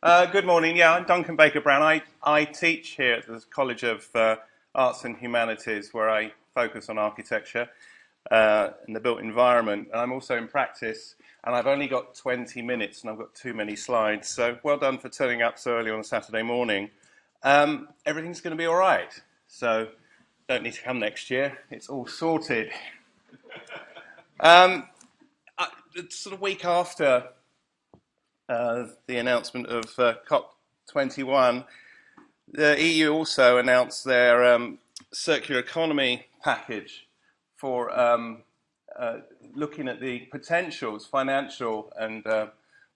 Good morning. Yeah, I'm Duncan Baker-Brown. I teach here at the College of Arts and Humanities, where I focus on architecture and the built environment. And I'm also in practice, and I've only got 20 minutes, and I've got too many slides. So well done for turning up so early on a Saturday morning. Everything's going to be all right. So don't need to come next year. It's all sorted. It's sort of week after the announcement of COP21, the EU also announced their circular economy package for looking at the potentials, financial and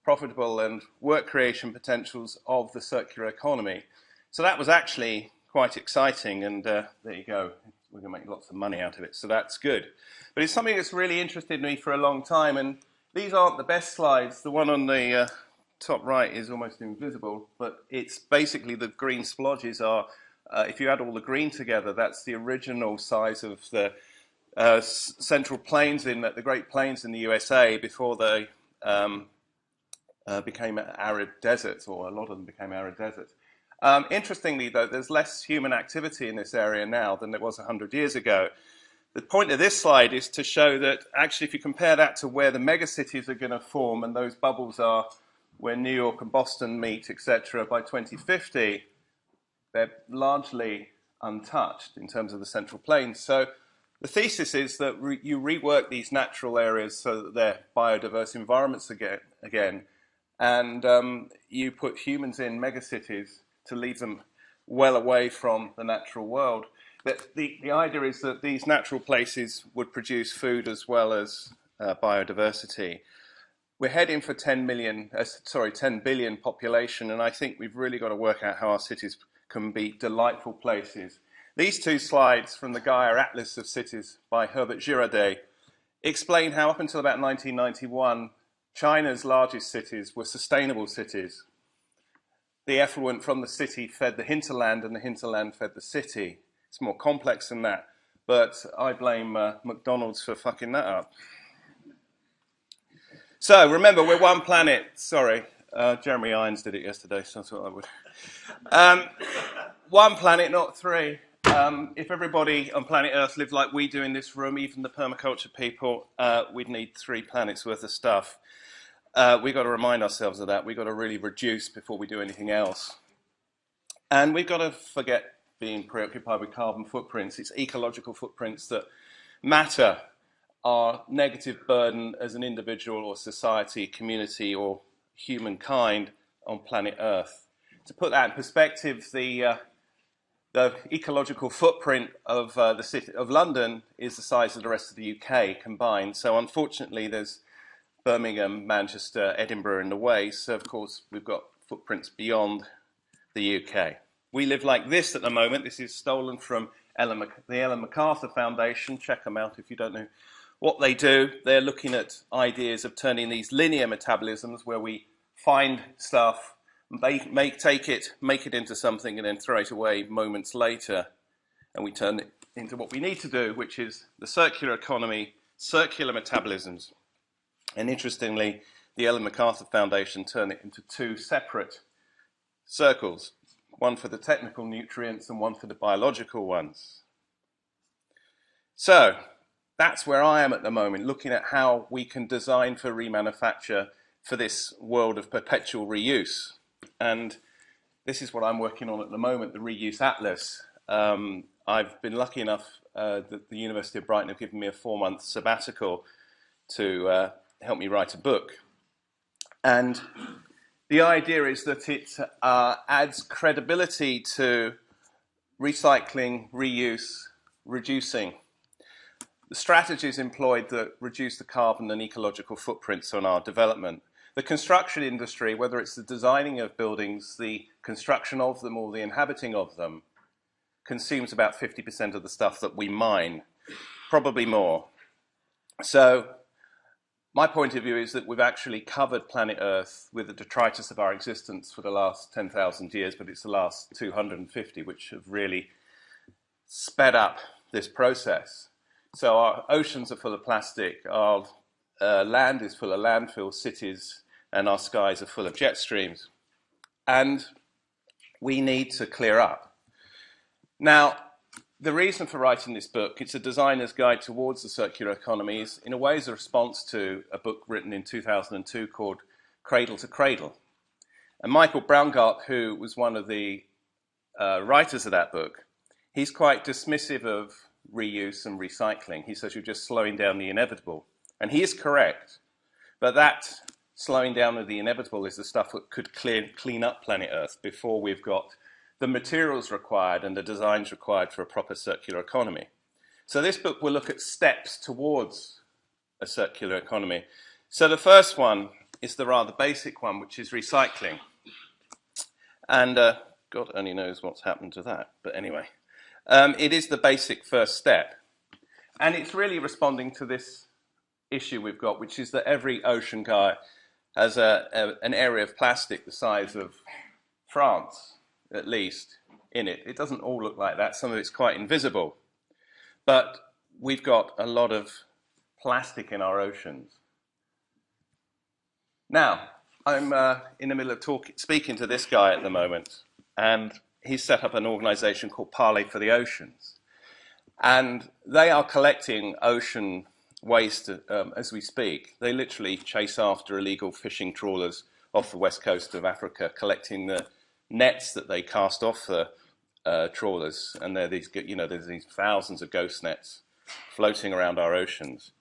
profitable and work creation potentials of the circular economy. So that was actually quite exciting, and there you go. We're going to make lots of money out of it, so that's good. But it's something that's really interested me for a long time, and these aren't the best slides. The one on the top right is almost invisible, but it's basically the green splodges are, if you add all the green together, that's the original size of the central plains the Great Plains in the USA before they became arid deserts, or a lot of them became arid deserts. Interestingly, though, there's less human activity in this area now than there was 100 years ago. The point of this slide is to show that actually if you compare that to where the megacities are going to form, and those bubbles are where New York and Boston meet, etc., by 2050, they're largely untouched in terms of the central plains. So the thesis is that you rework these natural areas so that they're biodiverse environments again, and you put humans in megacities to leave them well away from the natural world. The idea is that these natural places would produce food as well as biodiversity. We're heading for 10 billion population, and I think we've really got to work out how our cities can be delightful places. These two slides from the Gaia Atlas of Cities by Herbert Girardet explain how up until about 1991, China's largest cities were sustainable cities. The effluent from the city fed the hinterland, and the hinterland fed the city. It's more complex than that, but I blame McDonald's for fucking that up. So remember, we're one planet. Sorry, Jeremy Irons did it yesterday, so I thought I would. One planet, not three. If everybody on planet Earth lived like we do in this room, even the permaculture people, we'd need 3 planets worth of stuff. We've got to remind ourselves of that. We've got to really reduce before we do anything else. And we've got to forget being preoccupied with carbon footprints. It's ecological footprints that matter. Our negative burden as an individual or society, community, or humankind on planet Earth. To put that in perspective, the ecological footprint of the city of London is the size of the rest of the UK combined. So unfortunately, there's Birmingham, Manchester, Edinburgh in the way. So of course, we've got footprints beyond the UK. We live like this at the moment. This is stolen from the Ellen MacArthur Foundation. Check them out if you don't know what they do. They're looking at ideas of turning these linear metabolisms, where we find stuff, take it, make it into something, and then throw it away moments later. And we turn it into what we need to do, which is the circular economy, circular metabolisms. And interestingly, the Ellen MacArthur Foundation turned it into 2 separate circles, one for the technical nutrients and one for the biological ones. So that's where I am at the moment, looking at how we can design for remanufacture for this world of perpetual reuse. And this is what I'm working on at the moment, the Reuse Atlas. I've been lucky enough that the University of Brighton have given me a 4-month sabbatical to help me write a book. And the idea is that it adds credibility to recycling, reuse, reducing. The strategies employed that reduce the carbon and ecological footprints on our development. The construction industry, whether it's the designing of buildings, the construction of them, or the inhabiting of them, consumes about 50% of the stuff that we mine, probably more. So my point of view is that we've actually covered planet Earth with the detritus of our existence for the last 10,000 years, but it's the last 250 which have really sped up this process. So our oceans are full of plastic, our land is full of landfill cities, and our skies are full of jet streams. and we need to clear up. Now, the reason for writing this book, it's a designer's guide towards the circular economy, is in a way is a response to a book written in 2002 called Cradle to Cradle. And Michael Braungart, who was one of the writers of that book, he's quite dismissive of reuse and recycling. He says you're just slowing down the inevitable. And he is correct, but that slowing down of the inevitable is the stuff that could clean up planet Earth before we've got the materials required and the designs required for a proper circular economy. So this book will look at steps towards a circular economy. So the first one is the rather basic one, which is recycling. And God only knows what's happened to that, but anyway. It is the basic first step. And it's really responding to this issue we've got, which is that every ocean guy has an area of plastic the size of France, at least, in it. It doesn't all look like that. Some of it's quite invisible. But we've got a lot of plastic in our oceans. Now, I'm in the middle of speaking to this guy at the moment, and he's set up an organization called Parley for the Oceans. And they are collecting ocean waste as we speak. They literally chase after illegal fishing trawlers off the west coast of Africa, collecting the nets that they cast off the trawlers. And there's these thousands of ghost nets floating around our oceans.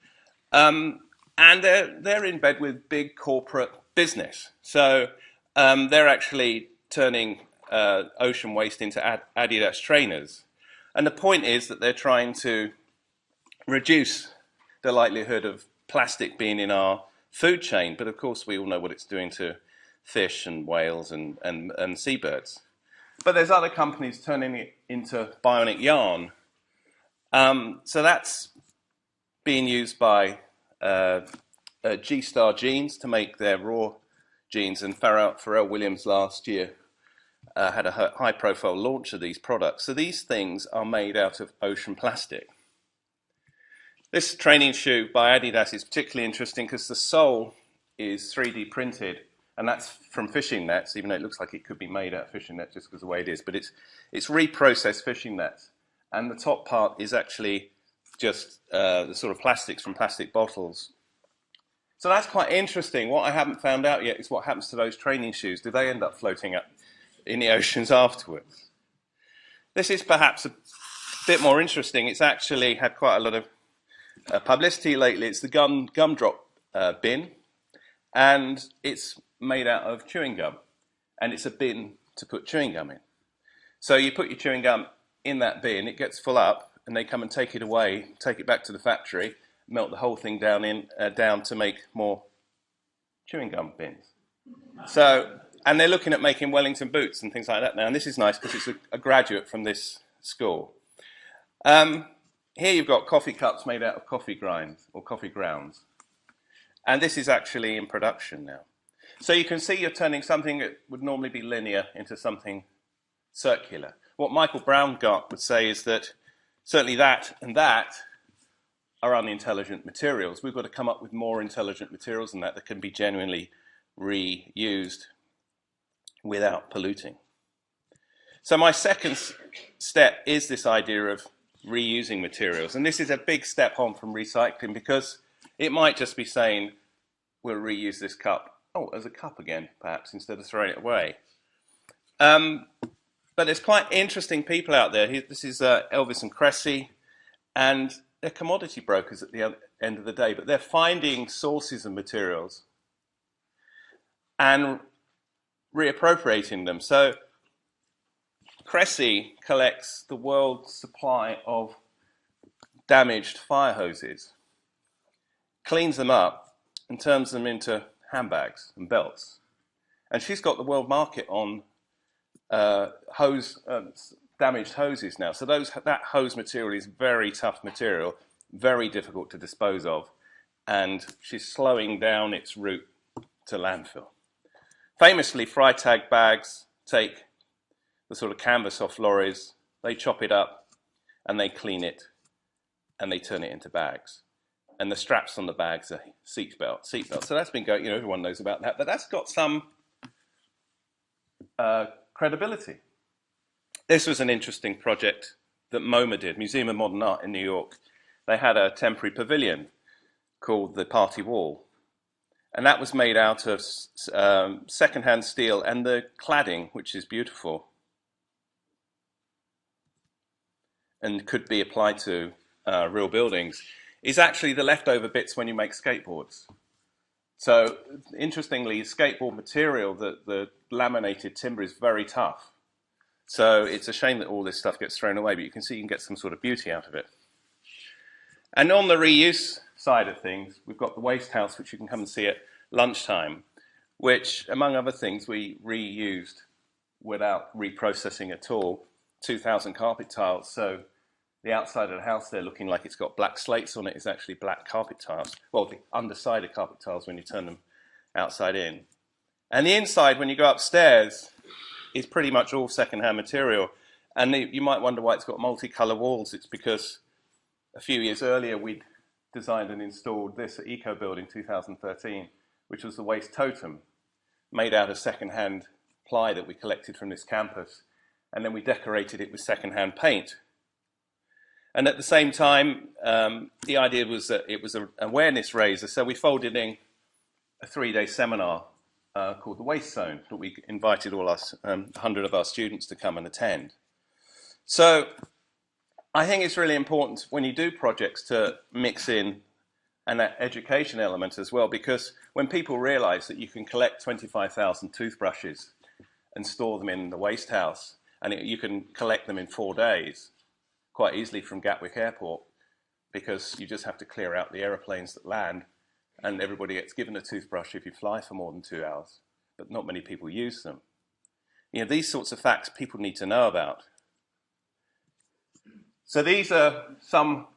And they're in bed with big corporate business. So they're actually turning ocean waste into ADIDAS trainers. And the point is that they're trying to reduce the likelihood of plastic being in our food chain. But of course, we all know what it's doing to fish and whales and seabirds. But there's other companies turning it into bionic yarn. So that's being used by G-Star Jeans to make their raw jeans. And Pharrell Williams last year had a high-profile launch of these products. So these things are made out of ocean plastic. This training shoe by ADIDAS is particularly interesting because the sole is 3D printed, and that's from fishing nets, even though it looks like it could be made out of fishing nets just because of the way it is. But it's reprocessed fishing nets, and the top part is actually just the sort of plastics from plastic bottles. So that's quite interesting. What I haven't found out yet is what happens to those training shoes. Do they end up floating up in the oceans afterwards? This is perhaps a bit more interesting. It's actually had quite a lot of publicity lately. It's the gumdrop bin, and it's made out of chewing gum, and it's a bin to put chewing gum in. So you put your chewing gum in that bin, it gets full up, and they come and take it away, take it back to the factory, melt the whole thing down to make more chewing gum bins. So, and they're looking at making Wellington boots and things like that now, and this is nice because it's a graduate from this school. Here you've got coffee cups made out of coffee grinds or coffee grounds. And this is actually in production now. So you can see you're turning something that would normally be linear into something circular. What Michael Braungart would say is that certainly that and that are unintelligent materials. We've got to come up with more intelligent materials than that can be genuinely reused without polluting. So my second step is this idea of reusing materials. And this is a big step on from recycling because it might just be saying, we'll reuse this cup. Oh, as a cup again, perhaps, instead of throwing it away. But there's quite interesting people out there. This is Elvis and Cressy, and they're commodity brokers at the end of the day, but they're finding sources of materials and reappropriating them. So Cressy collects the world's supply of damaged fire hoses, cleans them up, and turns them into handbags and belts. And she's got the world market on damaged hoses now. So that hose material is very tough material, very difficult to dispose of, and she's slowing down its route to landfill. Famously, FREITAG bags take the sort of canvas off lorries, they chop it up, and they clean it, and they turn it into bags. And the straps on the bags are seatbelts. So that's been going, everyone knows about that, but that's got some credibility. This was an interesting project that MoMA did, Museum of Modern Art in New York. They had a temporary pavilion called the Party Wall. And that was made out of second-hand steel, and the cladding, which is beautiful, and could be applied to real buildings, is actually the leftover bits when you make skateboards. So, interestingly, skateboard material, the laminated timber is very tough. So it's a shame that all this stuff gets thrown away, but you can see you can get some sort of beauty out of it. And on the reuse side of things, we've got the waste house, which you can come and see at lunchtime, which, among other things, we reused without reprocessing at all, 2,000 carpet tiles. So the outside of the house there, looking like it's got black slates on it, is actually black carpet tiles. Well, the underside of carpet tiles when you turn them outside in. And the inside, when you go upstairs, is pretty much all second-hand material. And you might wonder why it's got multicolour walls. It's because a few years earlier, we'd designed and installed this at Eco Building 2013, which was the waste totem, made out of second-hand ply that we collected from this campus. And then we decorated it with second-hand paint. And at the same time, the idea was that it was an awareness raiser. So we folded in a 3-day seminar called the Waste Zone, that we invited all us 100 of our students to come and attend. So I think it's really important when you do projects to mix in an education element as well, because when people realize that you can collect 25,000 toothbrushes and store them in the waste house, and you can collect them in 4 days quite easily from Gatwick Airport, because you just have to clear out the aeroplanes that land, and everybody gets given a toothbrush if you fly for more than 2 hours, but not many people use them. You know, these sorts of facts people need to know about. So these are some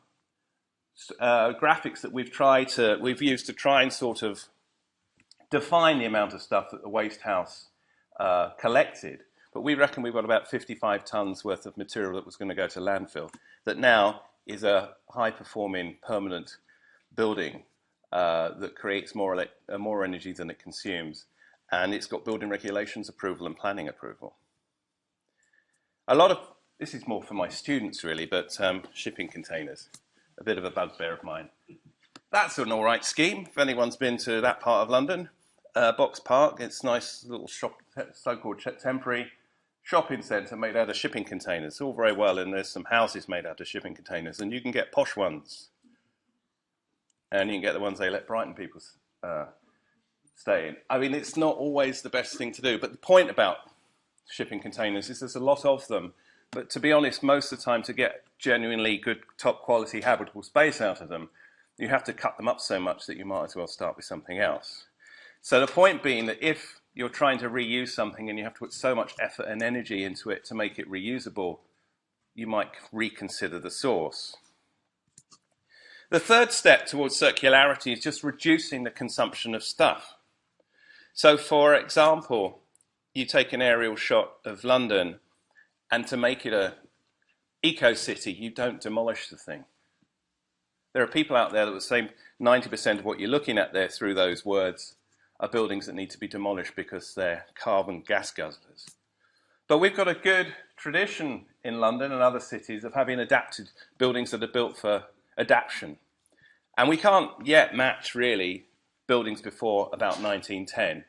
graphics that we've used to try and sort of define the amount of stuff that the waste house collected. But we reckon we've got about 55 tons worth of material that was going to go to landfill, that now is a high-performing permanent building that creates more energy than it consumes. And it's got building regulations approval and planning approval. This is more for my students really, but shipping containers, a bit of a bugbear of mine. That's an all right scheme if anyone's been to that part of London. Box Park, it's a nice little shop, so-called temporary shopping centre made out of shipping containers. All very well, and there's some houses made out of shipping containers, and you can get posh ones. And you can get the ones they let Brighton people stay in. I mean, it's not always the best thing to do, but the point about shipping containers is there's a lot of them. But to be honest, most of the time to get genuinely good, top quality habitable space out of them, you have to cut them up so much that you might as well start with something else. So the point being that if you're trying to reuse something and you have to put so much effort and energy into it to make it reusable, you might reconsider the source. The third step towards circularity is just reducing the consumption of stuff. So for example, you take an aerial shot of London, and to make it an eco-city, you don't demolish the thing. There are people out there that would say 90% of what you're looking at there through those words are buildings that need to be demolished because they're carbon gas guzzlers. But we've got a good tradition in London and other cities of having adapted buildings that are built for adaptation. And we can't yet match, really, buildings before about 1910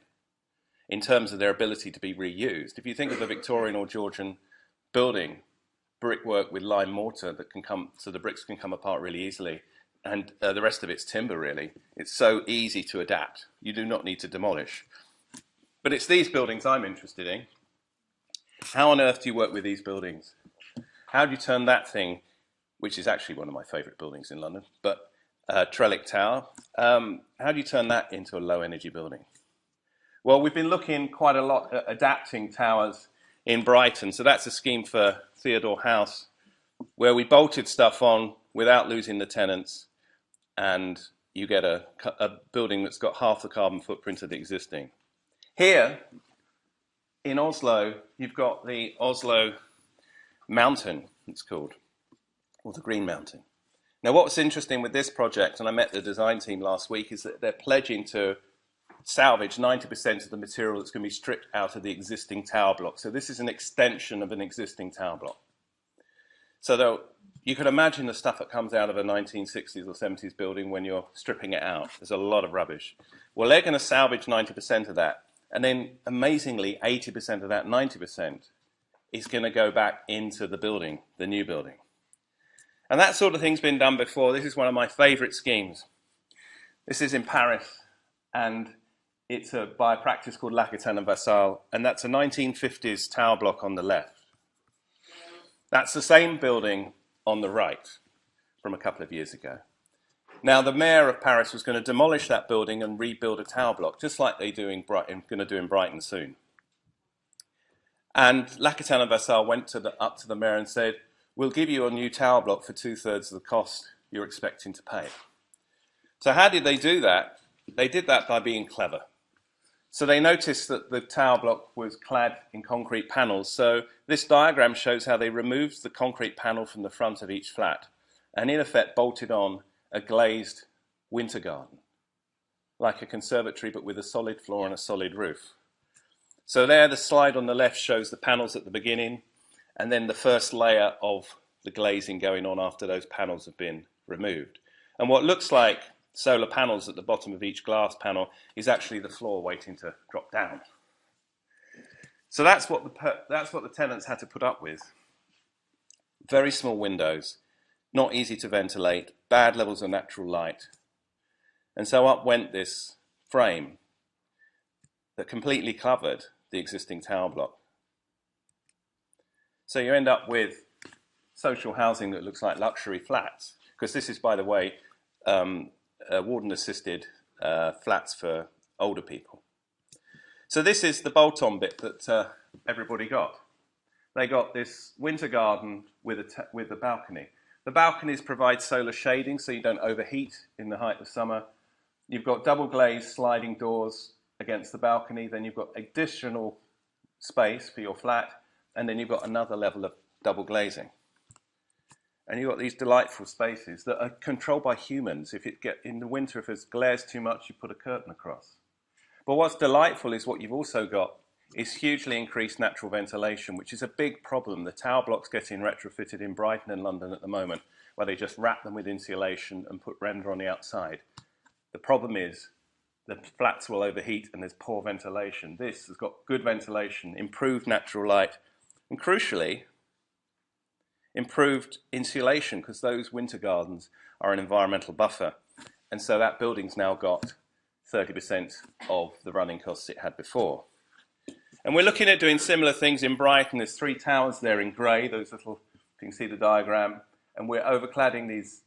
in terms of their ability to be reused. If you think of a Victorian or Georgian building, brickwork with lime mortar that can come, so the bricks can come apart really easily, and the rest of it's timber, really. It's so easy to adapt. You do not need to demolish. But it's these buildings I'm interested in. How on earth do you work with these buildings? How do you turn that thing, which is actually one of my favourite buildings in London, but Trellick Tower, how do you turn that into a low-energy building? Well, we've been looking quite a lot at adapting towers in Brighton. So that's a scheme for Theodore House, where we bolted stuff on without losing the tenants, and you get a building that's got half the carbon footprint of the existing. Here, in Oslo, you've got the Oslo Mountain, it's called, or the Green Mountain. Now, what's interesting with this project, and I met the design team last week, is that they're pledging to salvage 90% of the material that's going to be stripped out of the existing tower block. So this is an extension of an existing tower block. So though, you can imagine the stuff that comes out of a 1960s or 70s building when you're stripping it out. There's a lot of rubbish. Well, they're going to salvage 90% of that. And then, amazingly, 80% of that 90% is going to go back into the building, the new building. And that sort of thing's been done before. This is one of my favourite schemes. This is in Paris, and it's by a practice called L'Aquitaine and Vassal, and that's a 1950s tower block on the left. That's the same building on the right from a couple of years ago. Now, the mayor of Paris was going to demolish that building and rebuild a tower block, just like they do going to do in Brighton soon. And L'Aquitaine and Vassal went up to the mayor and said, we'll give you a new tower block for 2/3 of the cost you're expecting to pay. So how did they do that? They did that by being clever. So they noticed that the tower block was clad in concrete panels. So this diagram shows how they removed the concrete panel from the front of each flat and in effect bolted on a glazed winter garden, like a conservatory but with a solid floor and a solid roof. So there, the slide on the left shows the panels at the beginning and then the first layer of the glazing going on after those panels have been removed. And what looks like solar panels at the bottom of each glass panel is actually the floor waiting to drop down. So that's what the tenants had to put up with. Very small windows, not easy to ventilate, bad levels of natural light. And so up went this frame that completely covered the existing tower block. So you end up with social housing that looks like luxury flats, because this is, by the way, warden-assisted flats for older people. So this is the bolt-on bit that everybody got. They got this winter garden with a balcony. The balconies provide solar shading so you don't overheat in the height of summer. You've got double-glazed sliding doors against the balcony. Then you've got additional space for your flat. And then you've got another level of double glazing. And you've got these delightful spaces that are controlled by humans. In the winter, if it glares too much, you put a curtain across. But what's delightful is what you've also got is hugely increased natural ventilation, which is a big problem. The tower blocks getting retrofitted in Brighton and London at the moment, where they just wrap them with insulation and put render on the outside. The problem is the flats will overheat and there's poor ventilation. This has got good ventilation, improved natural light, and crucially, improved insulation, because those winter gardens are an environmental buffer. And so that building's now got 30% of the running costs it had before. And we're looking at doing similar things in Brighton. There's 3 towers there in grey, those little, you can see the diagram. And we're overcladding these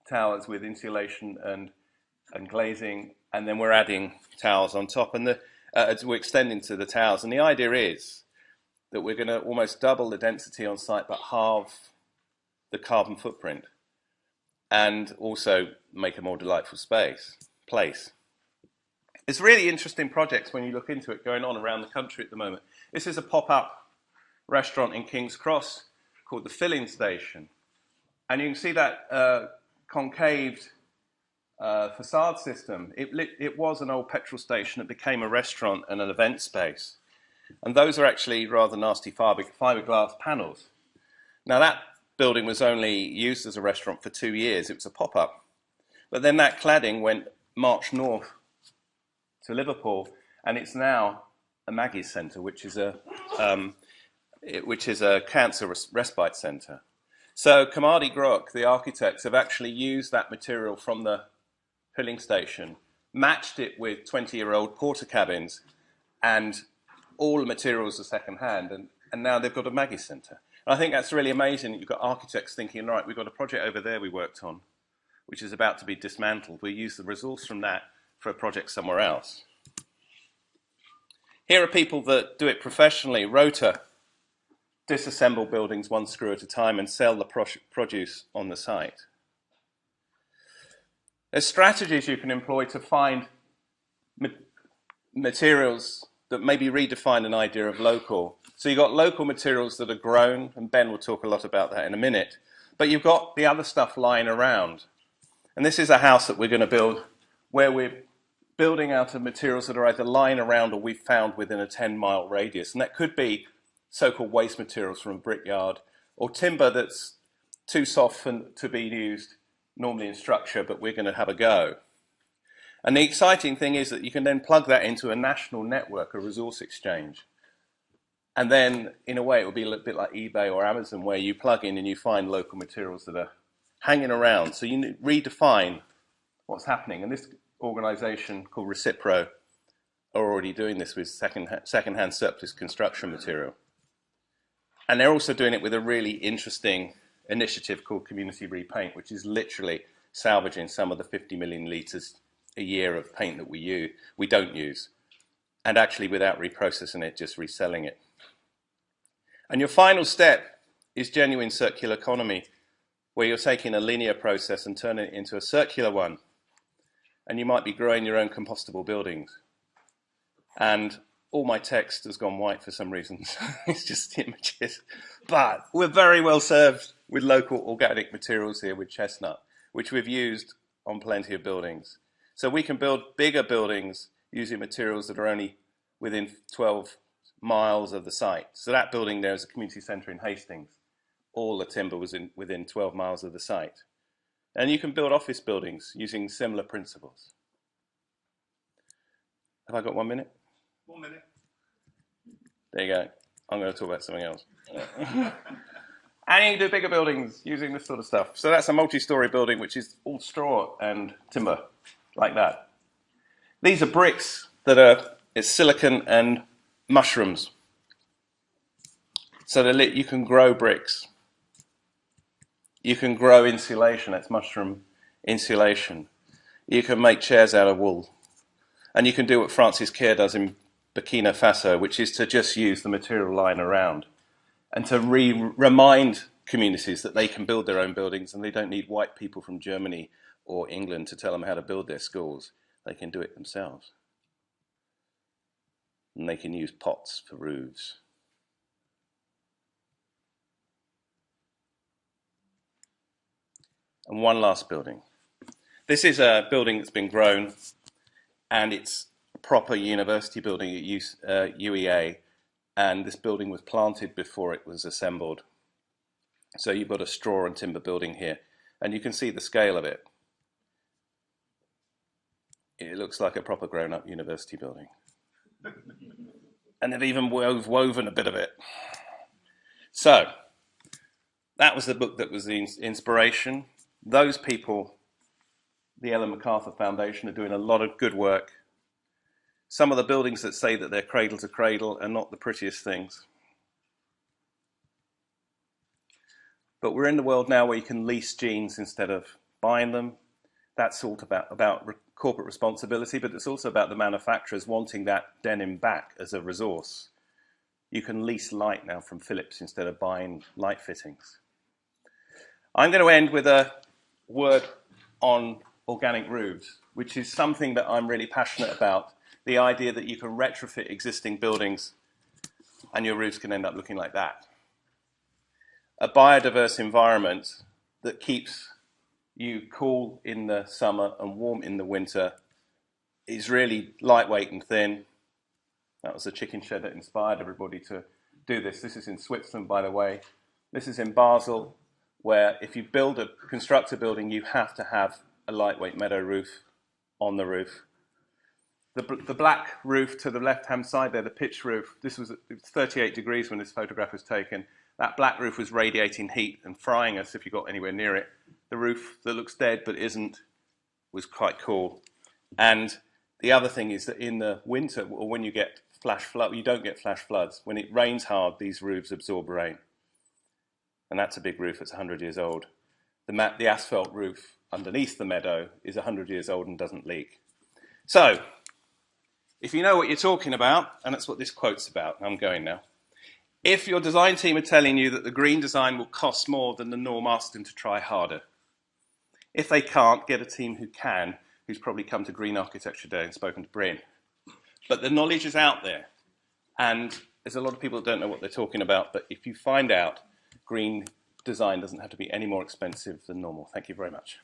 towers with insulation and glazing, and then we're adding towers on top. And we're extending to the towers. And the idea is that we're going to almost double the density on site, but halve the carbon footprint, and also make a more delightful place. It's really interesting projects when you look into it going on around the country at the moment. This is a pop-up restaurant in King's Cross called the Filling Station. And you can see that concaved facade system. It was an old petrol station. It became a restaurant and an event space. And those are actually rather nasty fiberglass panels. Now that building was only used as a restaurant for 2 years. It was a pop-up. But then that cladding marched north to Liverpool, and it's now a Maggie's Centre, which is a cancer respite centre. So Kamadi Grook, the architects, have actually used that material from the filling station, matched it with 20-year-old porter cabins, and all the materials are second-hand, and now they've got a Maggie's Centre. And I think that's really amazing that you've got architects thinking, right, we've got a project over there we worked on, which is about to be dismantled. We use the resource from that for a project somewhere else. Here are people that do it professionally. Rota disassemble buildings 1 screw at a time and sell the produce on the site. There's strategies you can employ to find materials that maybe redefine an idea of local. So you've got local materials that are grown, and Ben will talk a lot about that in a minute, but you've got the other stuff lying around. And this is a house that we're going to build where we're building out of materials that are either lying around or we've found within a 10-mile radius. And that could be so-called waste materials from a brickyard or timber that's too soft to be used normally in structure, but we're going to have a go. And the exciting thing is that you can then plug that into a national network, a resource exchange. And then, in a way, it will be a little bit like eBay or Amazon, where you plug in and you find local materials that are hanging around. So you redefine what's happening. And this organization called Recipro are already doing this with second-hand surplus construction material. And they're also doing it with a really interesting initiative called Community Repaint, which is literally salvaging some of the 50 million litres a year of paint that we don't use, and actually without reprocessing it, just reselling it. And your final step is genuine circular economy, where you're taking a linear process and turning it into a circular one. And you might be growing your own compostable buildings. And all my text has gone white for some reason. It's just images. But we're very well served with local organic materials here with chestnut, which we've used on plenty of buildings. So we can build bigger buildings using materials that are only within 12 miles of the site. So that building there is a community centre in Hastings. All the timber was within 12 miles of the site. And you can build office buildings using similar principles. Have I got 1 minute? 1 minute. There you go. I'm going to talk about something else. And you can do bigger buildings using this sort of stuff. So that's a multi-storey building which is all straw and timber, like that. These are bricks that it's silicon and mushrooms. So you can grow bricks. You can grow insulation, that's mushroom insulation. You can make chairs out of wool. And you can do what Francis Kere does in Burkina Faso, which is to just use the material lying around and to remind communities that they can build their own buildings and they don't need white people from Germany or England to tell them how to build their schools. They can do it themselves. And they can use pots for roofs. And one last building. This is a building that's been grown, and it's a proper university building at UEA, and this building was planted before it was assembled. So you've got a straw and timber building here, and you can see the scale of it. It looks like a proper grown-up university building. And they've even woven a bit of it. So, that was the book that was the inspiration. Those people, the Ellen MacArthur Foundation, are doing a lot of good work. Some of the buildings that say that they're cradle to cradle are not the prettiest things. But we're in the world now where you can lease jeans instead of buying them. That's all about corporate responsibility, but it's also about the manufacturers wanting that denim back as a resource. You can lease light now from Philips instead of buying light fittings. I'm going to end with a word on organic roofs, which is something that I'm really passionate about. The idea that you can retrofit existing buildings and your roofs can end up looking like that. A biodiverse environment that keeps you cool in the summer and warm in the winter is really lightweight and thin. That was the chicken shed that inspired everybody to do this. This is in Switzerland, by the way. This is in Basel, where if you construct a building, you have to have a lightweight meadow roof on the roof. The black roof to the left-hand side there, the pitch roof, it was 38 degrees when this photograph was taken. That black roof was radiating heat and frying us if you got anywhere near it. The roof that looks dead but isn't was quite cool. And the other thing is that in the winter, or when you get flash flood, you don't get flash floods. When it rains hard, these roofs absorb rain. And that's a big roof that's 100 years old. The asphalt roof underneath the meadow is 100 years old and doesn't leak. So, if you know what you're talking about, and that's what this quote's about, I'm going now. If your design team are telling you that the green design will cost more than the norm, ask them to try harder. If they can't, get a team who can, who's probably come to Green Architecture Day and spoken to Bryn. But the knowledge is out there, and there's a lot of people that don't know what they're talking about, but if you find out, green design doesn't have to be any more expensive than normal. Thank you very much.